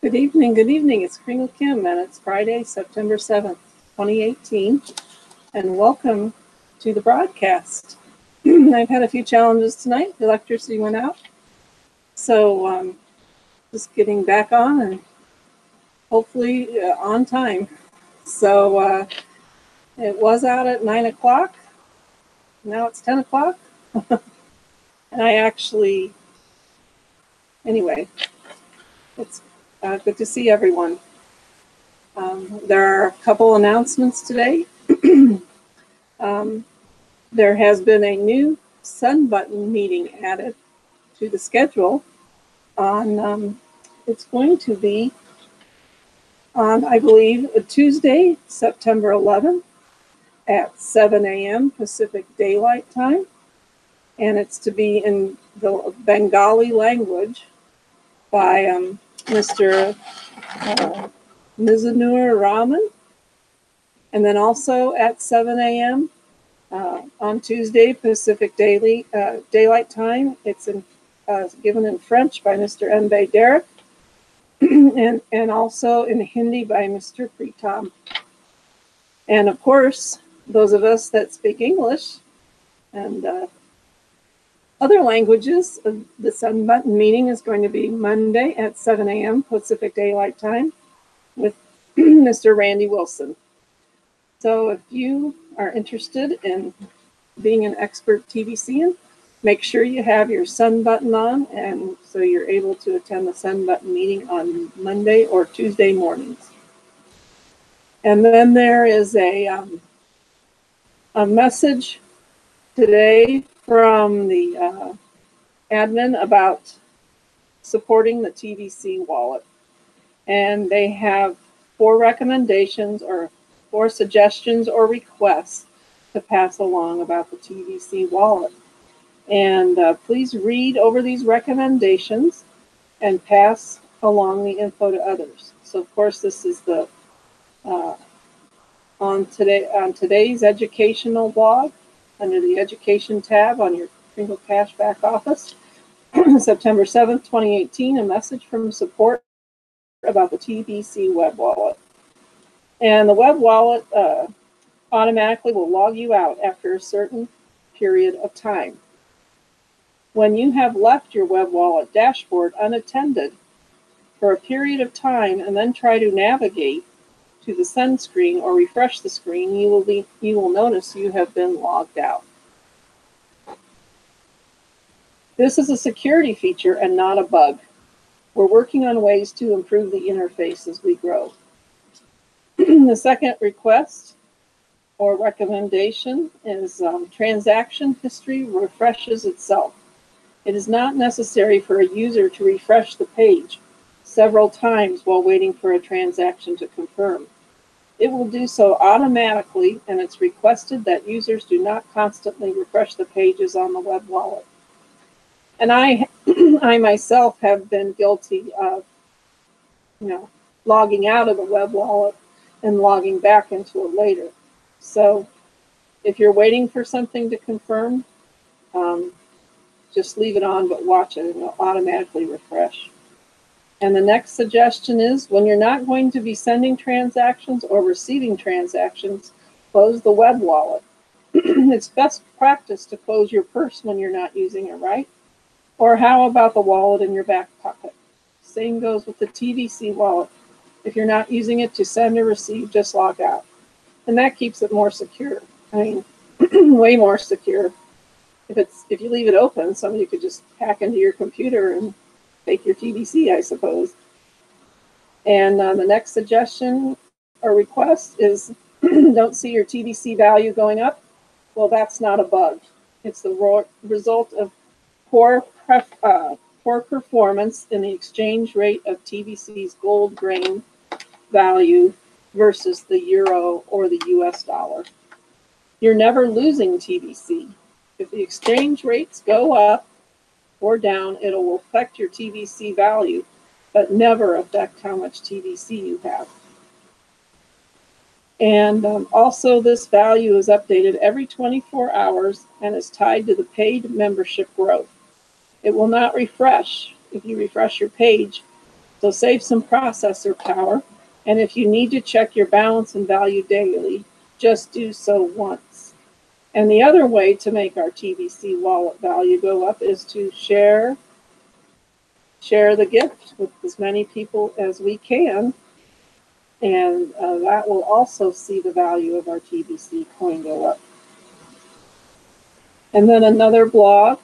Good evening, good evening. It's Kringle Kim, and it's Friday, September 7th, 2018, and welcome to the broadcast. I've had a few challenges tonight. The electricity went out, so just getting back on and hopefully on time. So it was out at 9 o'clock. Now it's 10 o'clock. And I actually, anyway, it's good to see everyone. There are a couple announcements today. There has been a new Sun Button meeting added to the schedule on, it's going to be on, I believe, a Tuesday, September 11th at 7 a.m. Pacific Daylight Time. And it's to be in the Bengali language by Mr. Mizanur Rahman. And then also at 7 a.m. On Tuesday, Pacific Daylight Time, it's given in French by Mr. Mbe Derek, and also in Hindi by Mr. Pritam. And of course, those of us that speak English and other languages, the Sun Button meeting is going to be Monday at 7 a.m. Pacific Daylight Time with Mr. Randy Wilson. So if you are interested in being an expert TVCan, make sure you have your Sun Button on, and so you're able to attend the Sun Button meeting on Monday or Tuesday mornings. And then there is a message today from the admin about supporting the TVC wallet. And they have 4 recommendations or 4 suggestions or requests to pass along about the TVC wallet. And please read over these recommendations and pass along the info to others. So of course this is the on today's educational blog under the education tab on your Kringle Cash back office. September 7th, 2018, a message from support about the TVC web wallet. And the web wallet automatically will log you out after a certain period of time. When you have left your web wallet dashboard unattended for a period of time and then try to navigate to the send screen or refresh the screen, you will notice you have been logged out. This is a security feature and not a bug. We're working on ways to improve the interface as we grow. The second request or recommendation is transaction history refreshes itself. It is not necessary for a user to refresh the page several times while waiting for a transaction to confirm. It will do so automatically, and it's requested that users do not constantly refresh the pages on the web wallet. And I myself have been guilty of, logging out of the web wallet and logging back into it later. So if you're waiting for something to confirm, just leave it on, but watch it, and it'll automatically refresh. And the next suggestion is when you're not going to be sending transactions or receiving transactions, close the web wallet. It's best practice to close your purse when you're not using it, right? Or how about the wallet in your back pocket? Same goes with the TVC wallet. If you're not using it to send or receive, just log out. And that keeps it more secure. I mean, way more secure. If you leave it open, somebody could just hack into your computer and take your TVC, I suppose. And the next suggestion or request is don't see your TVC value going up. Well, that's not a bug. It's the result of poor performance in the exchange rate of TVC's gold grain value versus the euro or the US dollar. You're never losing TVC. If the exchange rates go up or down, it will affect your TVC value, but never affect how much TVC you have. And also this value is updated every 24 hours and is tied to the paid membership growth. It will not refresh. If you refresh your page, So save some processor power, and if you need to check your balance and value daily, just do so once. And the other way to make our TBC wallet value go up is to share the gift with as many people as we can, and that will also see the value of our TBC coin go up. And then another blog,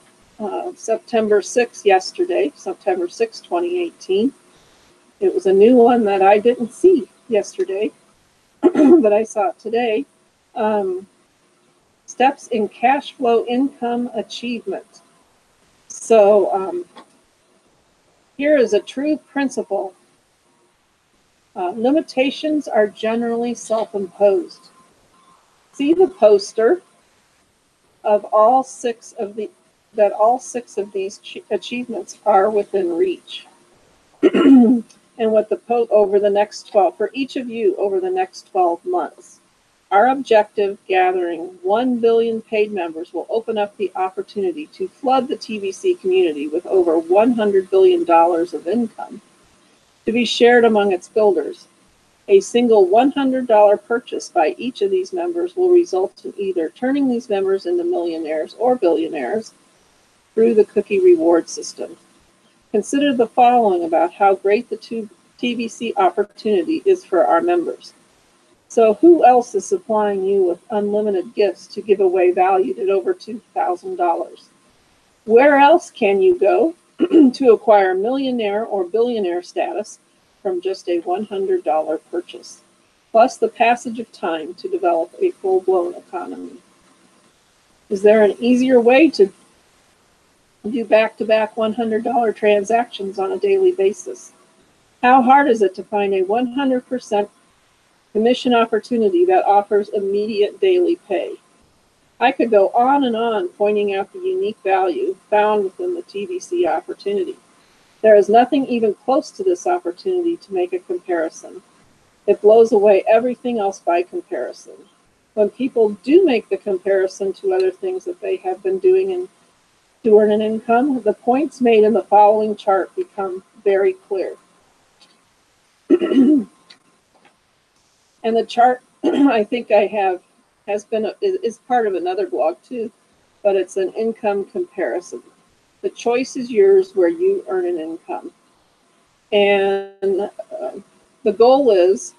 September 6th, yesterday, September 6, 2018. It was a new one that I didn't see yesterday, but I saw it today. Steps in cash flow income achievement. So here is a true principle. Limitations are generally self-imposed. See the poster of all six of these achievements are within reach. And what over the next 12, for each of you over the next 12 months, our objective, gathering 1 billion paid members, will open up the opportunity to flood the TBC community with over $100 billion of income to be shared among its builders. A single $100 purchase by each of these members will result in either turning these members into millionaires or billionaires through the cookie reward system. Consider the following about how great the TBC opportunity is for our members. So who else is supplying you with unlimited gifts to give away valued at over $2,000? Where else can you go to acquire millionaire or billionaire status from just a $100 purchase, plus the passage of time to develop a full-blown economy? Is there an easier way to do back-to-back $100 transactions on a daily basis? How hard is it to find a 100% commission opportunity that offers immediate daily pay? I could go on and on pointing out the unique value found within the TBC opportunity. There is nothing even close to this opportunity to make a comparison. It blows away everything else by comparison. When people do make the comparison to other things that they have been doing and to earn an income, the points made in the following chart become very clear. And the chart I think I have is part of another blog too, but it's an income comparison. The choice is yours where you earn an income. And the goal is,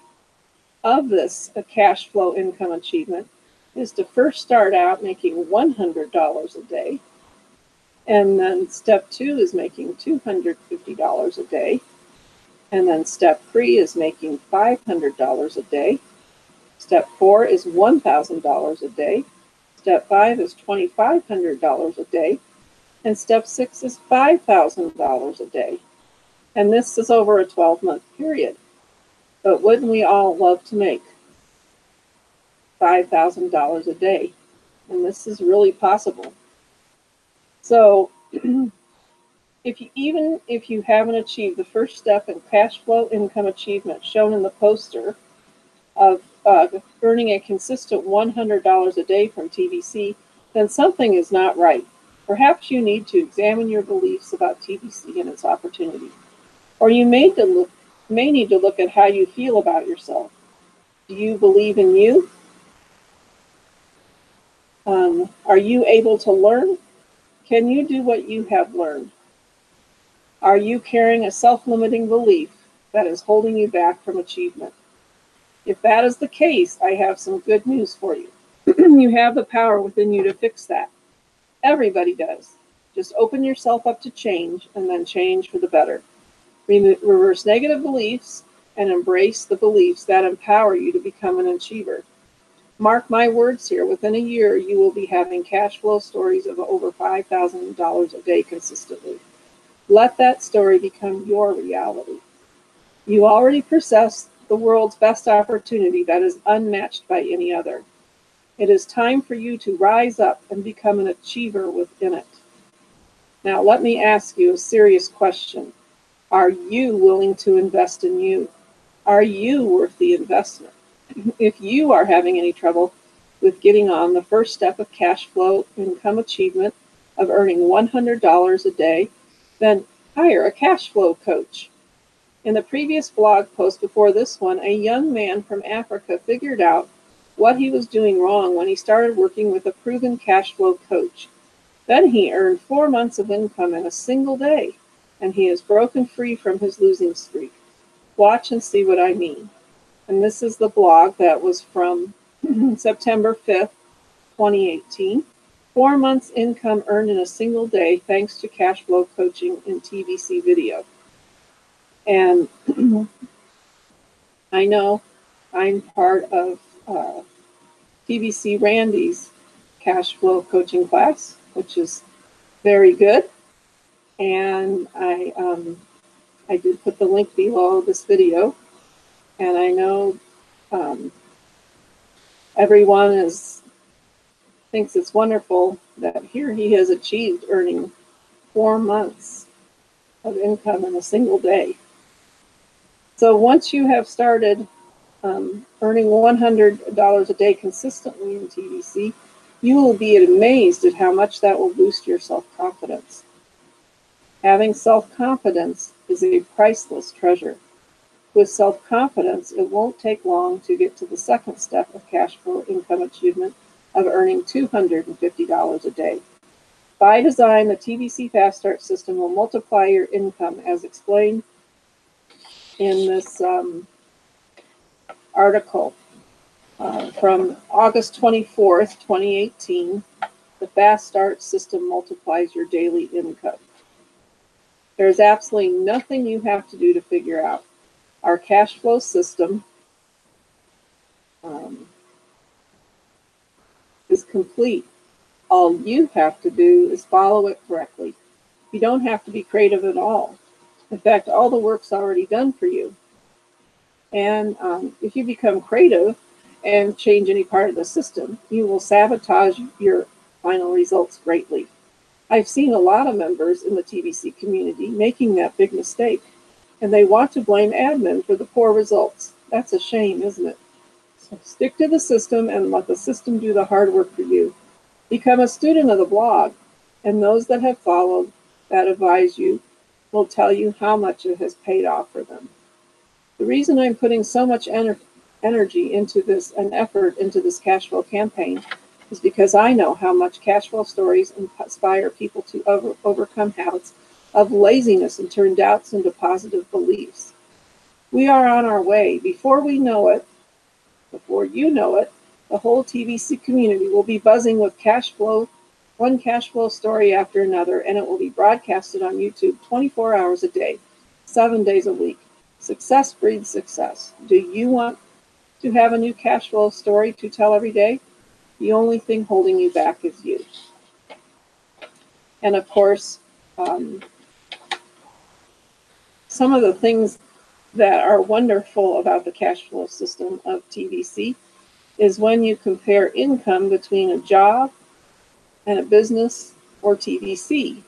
of this cash flow income achievement, is to first start out making $100 a day. And then step 2 is making $250 a day. And then step 3 is making $500 a day. Step 4 is $1,000 a day. Step 5 is $2,500 a day. And step 6 is $5,000 a day. And this is over a 12-month period. But wouldn't we all love to make $5,000 a day? And this is really possible. So if you haven't achieved the first step in cash flow income achievement shown in the poster of earning a consistent $100 a day from TBC, then something is not right. Perhaps you need to examine your beliefs about TBC and its opportunity. Or you may need to look at how you feel about yourself. Do you believe in you? Are you able to learn? Can you do what you have learned? Are you carrying a self-limiting belief that is holding you back from achievement? If that is the case, I have some good news for you. You have the power within you to fix that. Everybody does. Just open yourself up to change and then change for the better. Reverse negative beliefs and embrace the beliefs that empower you to become an achiever. Mark my words here, within a year, you will be having cash flow stories of over $5,000 a day consistently. Let that story become your reality. You already possess the world's best opportunity that is unmatched by any other. It is time for you to rise up and become an achiever within it. Now, let me ask you a serious question. Are you willing to invest in you? Are you worth the investment? If you are having any trouble with getting on the first step of cash flow income achievement of earning $100 a day, then hire a cash flow coach. In the previous blog post before this one, a young man from Africa figured out what he was doing wrong when he started working with a proven cash flow coach. Then he earned 4 months of income in a single day, and he has broken free from his losing streak. Watch and see what I mean. And this is the blog that was from September 5th, 2018. 4 months income earned in a single day thanks to cash flow coaching in TVC video. And I know I'm part of TVC Randy's cash flow coaching class, which is very good. And I did put the link below this video. And I know everyone thinks it's wonderful that here he has achieved earning 4 months of income in a single day. So once you have started earning $100 a day consistently in TVC, you will be amazed at how much that will boost your self-confidence. Having self-confidence is a priceless treasure. With self-confidence, it won't take long to get to the second step of cash flow income achievement of earning $250 a day. By design, the TVC Fast Start system will multiply your income as explained in this article from August 24th, 2018. The Fast Start system multiplies your daily income. There's absolutely nothing you have to do to figure out. Our cash flow system is complete. All you have to do is follow it correctly. You don't have to be creative at all. In fact, all the work's already done for you. And if you become creative and change any part of the system, you will sabotage your final results greatly. I've seen a lot of members in the TVC community making that big mistake, and they want to blame admin for the poor results. That's a shame, isn't it? So stick to the system and let the system do the hard work for you. Become a student of the blog, and those that have followed that advise you will tell you how much it has paid off for them. The reason I'm putting so much energy into this and effort into this cash flow campaign is because I know how much cash flow stories inspire people to overcome habits of laziness and turn doubts into positive beliefs. We are on our way. Before you know it, the whole TVC community will be buzzing with one cash flow story after another, and it will be broadcasted on YouTube 24 hours a day, 7 days a week. Success breeds success. Do you want to have a new cash flow story to tell every day? The only thing holding you back is you. And of course, some of the things that are wonderful about the cash flow system of TVC is when you compare income between a job and a business or TVC.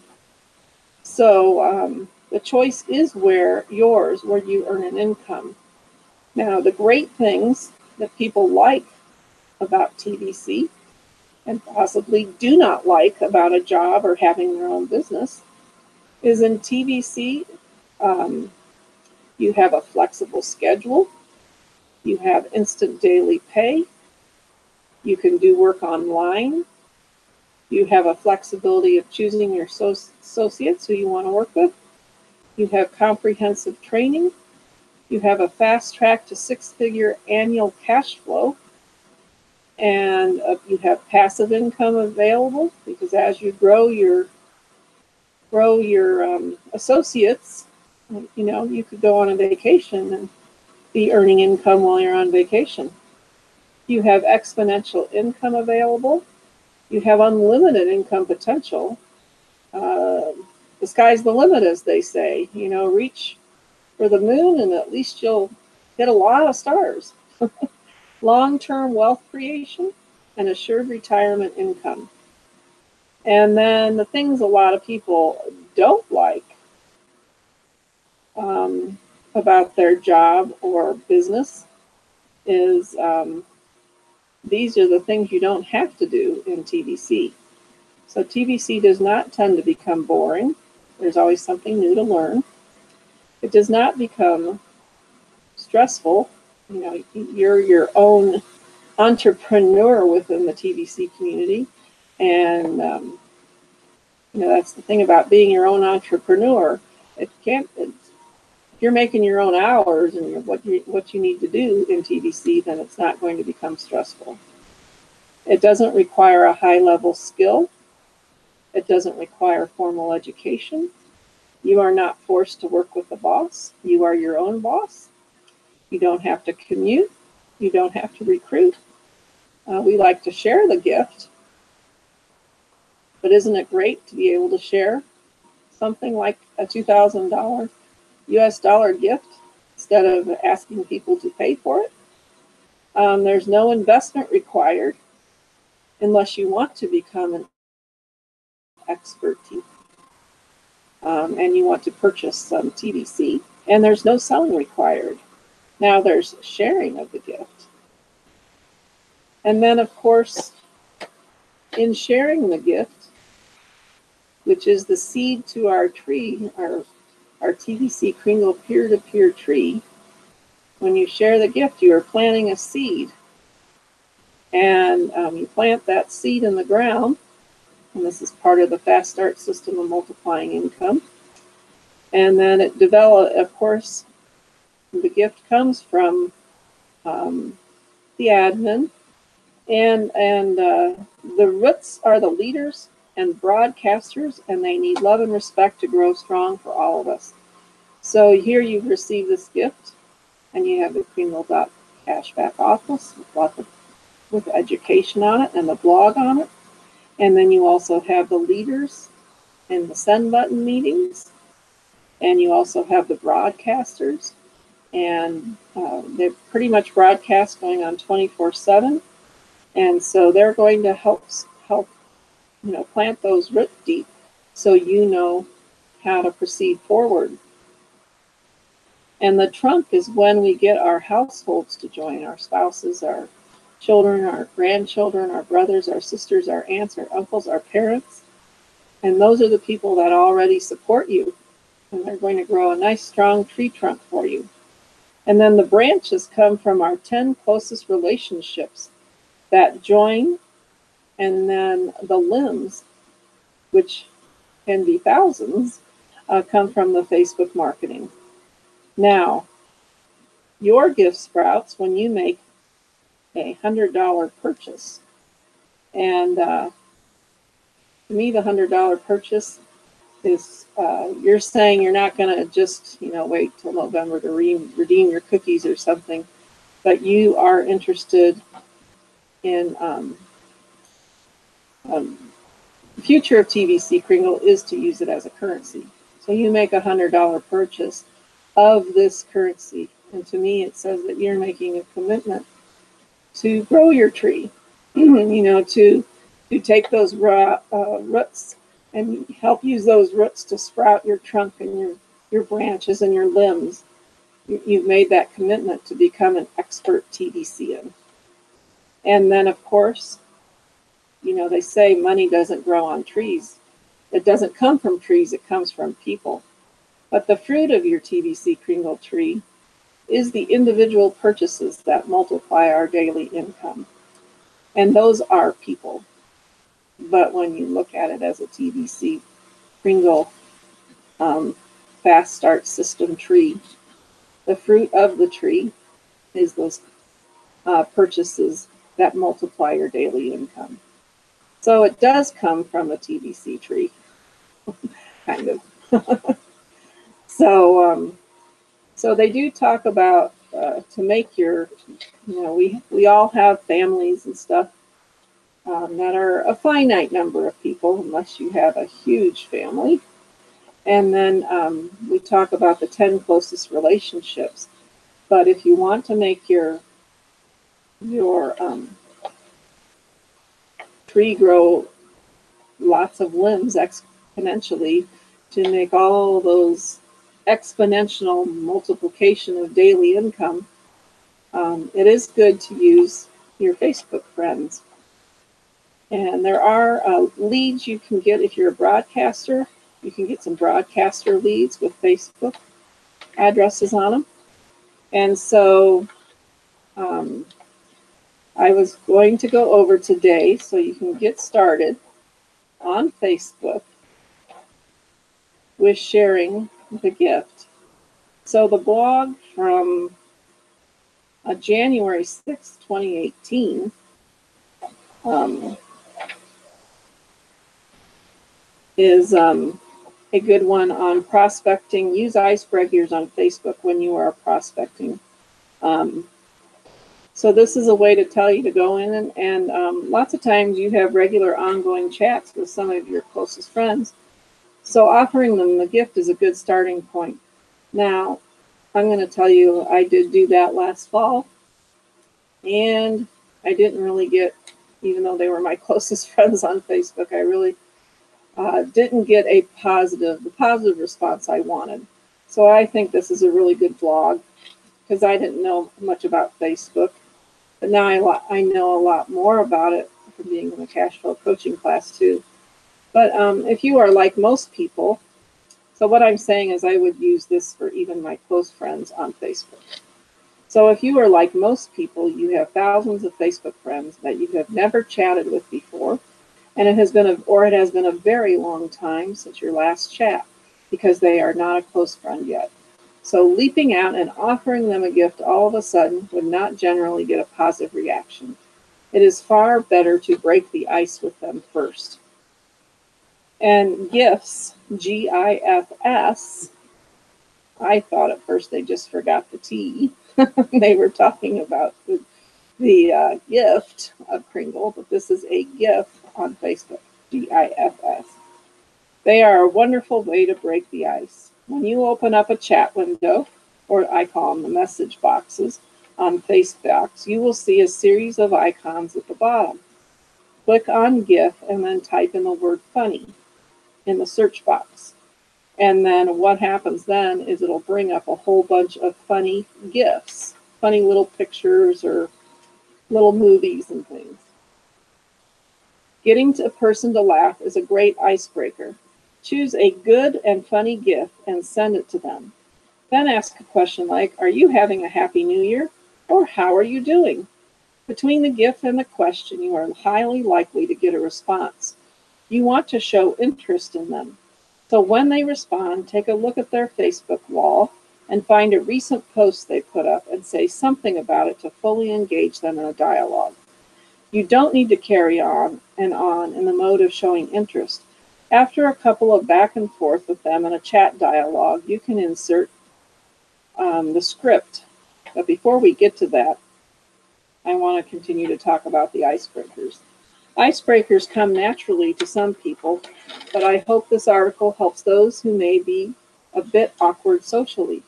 So the choice is where you earn an income. Now, the great things that people like about TVC and possibly do not like about a job or having their own business is in TVC, you have a flexible schedule, you have instant daily pay, you can do work online, you have a flexibility of choosing your associates who you want to work with, you have comprehensive training, you have a fast track to 6-figure annual cash flow, and you have passive income available because as you grow your associates, you could go on a vacation and be earning income while you're on vacation. You have exponential income available. You have unlimited income potential. The sky's the limit, as they say. Reach for the moon and at least you'll hit a lot of stars. Long-term wealth creation and assured retirement income. And then the things a lot of people don't like about their job or business is these are the things you don't have to do in TVC. So TVC does not tend to become boring. There's always something new to learn. It does not become stressful. You know, you're your own entrepreneur within the TVC community. And, you know, that's the thing about being your own entrepreneur. It can't, if you're making your own hours and what you need to do in TVC, then it's not going to become stressful. It doesn't require a high-level skill. It doesn't require formal education. You are not forced to work with a boss. You are your own boss. You don't have to commute. You don't have to recruit. We like to share the gift, but isn't it great to be able to share something like a $2,000 US dollar gift instead of asking people to pay for it? There's no investment required unless you want to become an expert and you want to purchase some TVC, and there's no selling required. Now there's sharing of the gift. And then, of course, in sharing the gift, which is the seed to our tree, our TVC Kringle peer-to-peer tree, when you share the gift, you are planting a seed. And you plant that seed in the ground, and this is part of the Fast Start system of multiplying income. And then it develops, of course, the gift comes from the admin, and the roots are the leaders and broadcasters, and they need love and respect to grow strong for all of us. So here you've received this gift, and you have the Kringle.cashback office with education on it and the blog on it. And then you also have the leaders and the send button meetings. And you also have the broadcasters. And they're pretty much broadcast going on 24/7. And so they're going to help plant those roots deep so you know how to proceed forward. And the trunk is when we get our households to join, our spouses, our children, our grandchildren, our brothers, our sisters, our aunts, our uncles, our parents. And those are the people that already support you. And they're going to grow a nice, strong tree trunk for you. And then the branches come from our 10 closest relationships that join. And then the limbs, which can be thousands, come from the Facebook marketing. Now, your gift sprouts when you make a $100 purchase. And to me, the $100 purchase is, you're saying you're not going to just, wait till November to redeem your cookies or something, but you are interested in the future of TVC Kringle is to use it as a currency. So you make a $100 purchase of this currency. And to me, it says that you're making a commitment to grow your tree, to take those roots and help use those roots to sprout your trunk and your branches and your limbs. You've made that commitment to become an expert TVCan. And then, of course, they say money doesn't grow on trees. It doesn't come from trees, it comes from people. But the fruit of your TVC Kringle tree is the individual purchases that multiply our daily income. And those are people. But when you look at it as a TVC Kringle Fast Start system tree, the fruit of the tree is those purchases that multiply your daily income. So it does come from a TVC tree, kind of. So they do talk about to make your, we all have families and stuff that are a finite number of people, unless you have a huge family. And then we talk about the 10 closest relationships. But if you want to make your tree grow lots of limbs exponentially, to make all those exponential multiplication of daily income, it is good to use your Facebook friends. And there are leads you can get if you're a broadcaster. You can get some broadcaster leads with Facebook. addresses on them. And so I was going to go over today so you can get started on Facebook with sharing the gift. So the blog from January 6, 2018 is a good one on prospecting. Use icebreakers on Facebook when you are prospecting. So this is a way to tell you to go in and lots of times you have regular ongoing chats with some of your closest friends. So offering them the gift is a good starting point. Now, I'm going to tell you, I did do that last fall, and I didn't really get, even though they were my closest friends on Facebook, I really didn't get the positive response I wanted. So I think this is a really good blog because I didn't know much about Facebook, but now I know a lot more about it from being in the cash flow coaching class too. But if you are like most people, so what I'm saying is I would use this for even my close friends on Facebook. So if you are like most people, you have thousands of Facebook friends that you have never chatted with before, and it has been a very long time since your last chat because they are not a close friend yet. So leaping out and offering them a gift all of a sudden would not generally get a positive reaction. It is far better to break the ice with them first. And gifts, G-I-F-S, I thought at first they just forgot the T. They were talking about the gift of Kringle, but this is a gift on Facebook, G-I-F-S. They are a wonderful way to break the ice. When you open up a chat window, or I call them the message boxes, on Facebook, you will see a series of icons at the bottom. Click on GIF and then type in the word funny in the search box. And then what happens then is it'll bring up a whole bunch of funny GIFs, funny little pictures or little movies and things. Getting a person to laugh is a great icebreaker. Choose a good and funny GIF and send it to them. Then ask a question like, are you having a happy new year? Or how are you doing? Between the GIF and the question, you are highly likely to get a response. You want to show interest in them. So when they respond, take a look at their Facebook wall and find a recent post they put up and say something about it to fully engage them in a dialogue. You don't need to carry on in the mode of showing interest. After a couple of back and forth with them in a chat dialogue, you can insert the script. But before we get to that, I want to continue to talk about the icebreakers. Icebreakers come naturally to some people, but I hope this article helps those who may be a bit awkward socially.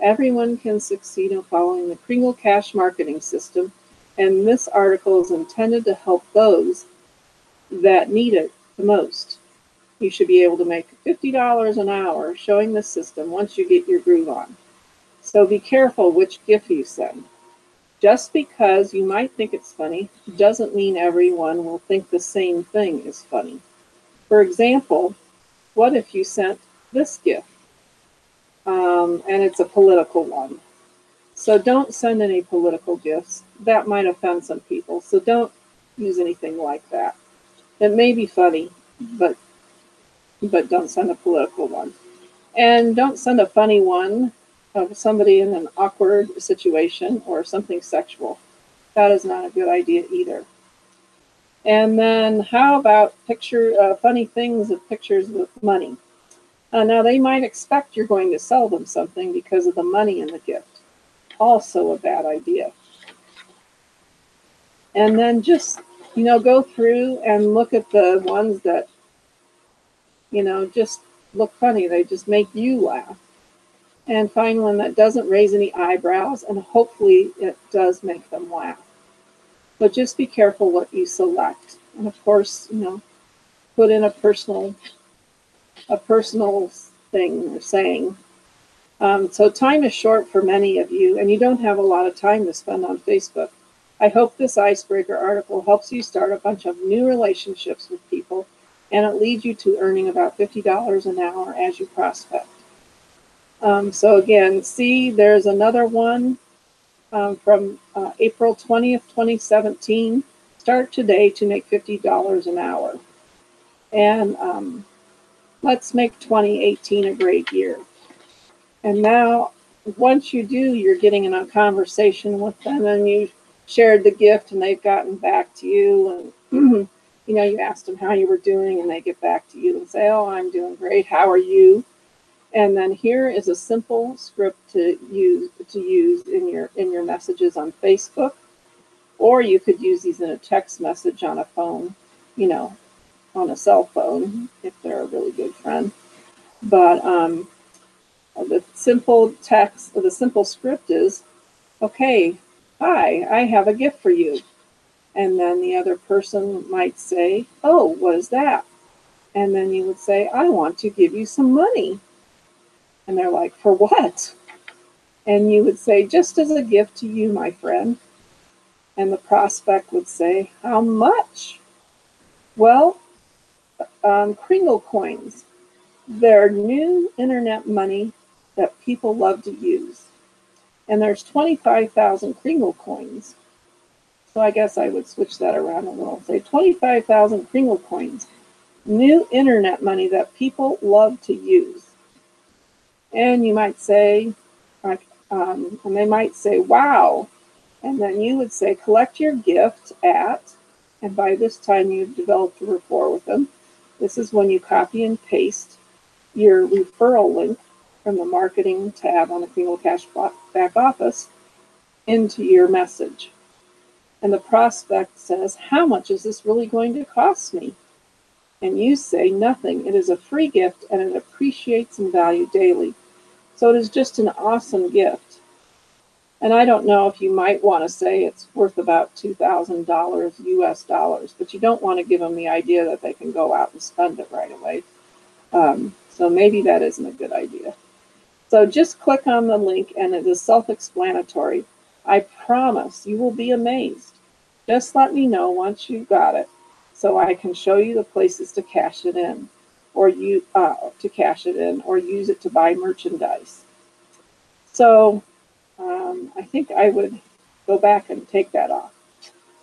Everyone can succeed in following the Kringle cash marketing system, and this article is intended to help those that need it the most. You should be able to make $50 an hour showing the system once you get your groove on. So be careful which GIF you send. Just because you might think it's funny doesn't mean everyone will think the same thing is funny. For example, what if you sent this GIF? And it's a political one. So don't send any political GIFs. That might offend some people. So don't use anything like that. It may be funny, but don't send a political one. And don't send a funny one of somebody in an awkward situation or something sexual. That is not a good idea either. And then how about funny things of pictures with money? Now they might expect you're going to sell them something because of the money in the gift. Also a bad idea. And then just, go through and look at the ones that, just look funny. They just make you laugh. And find one that doesn't raise any eyebrows, and hopefully it does make them laugh. But just be careful what you select. And of course, put in a personal thing or saying. So time is short for many of you, and you don't have a lot of time to spend on Facebook. I hope this icebreaker article helps you start a bunch of new relationships with people, and it leads you to earning about $50 an hour as you prospect. So again, see, there's another one from April 20th, 2017. Start today to make $50 an hour. And let's make 2018 a great year. And now, once you do, you're getting in a conversation with them, and you shared the gift, and they've gotten back to you, and you know, you asked them how you were doing, and they get back to you and say, "Oh, I'm doing great. How are you?" And then here is a simple script to use in your messages on Facebook, or you could use these in a text message on a phone, you know, on a cell phone if they're a really good friend. But the simple text or the simple script is, okay, hi, I have a gift for you. And then the other person might say, oh, what is that? And then you would say, I want to give you some money. And they're like, for what? And you would say, just as a gift to you, my friend. And the prospect would say, how much? Well, Kringle coins. They're new internet money that people love to use. And there's 25,000 Kringle coins. So I guess I would switch that around a little. Say 25,000 Kringle coins. New internet money that people love to use. And you might say, and they might say, wow. And then you would say, collect your gift at, and by this time you've developed a rapport with them. This is when you copy and paste your referral link from the marketing tab on the Kringle Cash back office into your message. And the prospect says, how much is this really going to cost me? And you say, nothing. It is a free gift, and it appreciates in value daily. So it is just an awesome gift. And I don't know if you might want to say it's worth about $2,000 US dollars, but you don't want to give them the idea that they can go out and spend it right away. So maybe that isn't a good idea. So just click on the link, and it is self-explanatory. I promise you will be amazed. Just let me know once you've got it, so I can show you the places to cash it in, or use it to buy merchandise. So I think I would go back and take that off.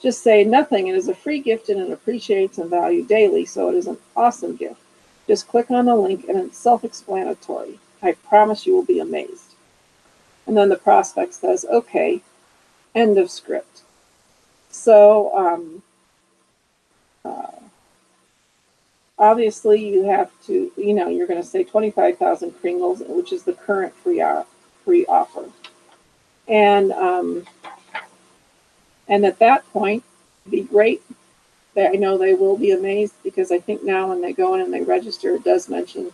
Just say nothing. It is a free gift, and it appreciates in value daily, so it is an awesome gift. Just click on the link, and it's self-explanatory. I promise you will be amazed. And then the prospect says, okay, end of script. So obviously you have to, you're going to say 25,000 Kringles, which is the current free offer. And at that point, it'd be great. I know they will be amazed, because I think now when they go in and they register, it does mention,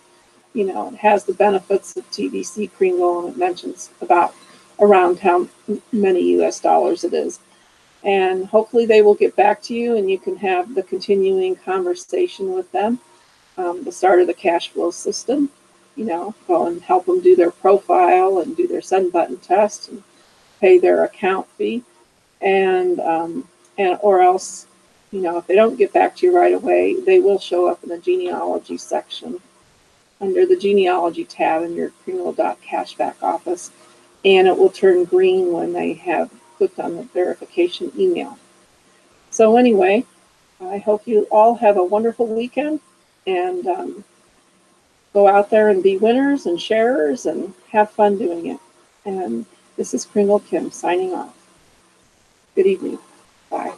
it has the benefits of TBC Kringle, and it mentions about around how many US dollars it is. And hopefully they will get back to you, and you can have the continuing conversation with them. The start of the cash flow system, go and help them do their profile and do their send button test and pay their account fee. And or else, if they don't get back to you right away, they will show up in the genealogy section under the genealogy tab in your Kringle.cash back office, and it will turn green when they have clicked on the verification email. So anyway, I hope you all have a wonderful weekend, and go out there and be winners and sharers and have fun doing it. And this is Kringle Kim signing off. Good evening. Bye.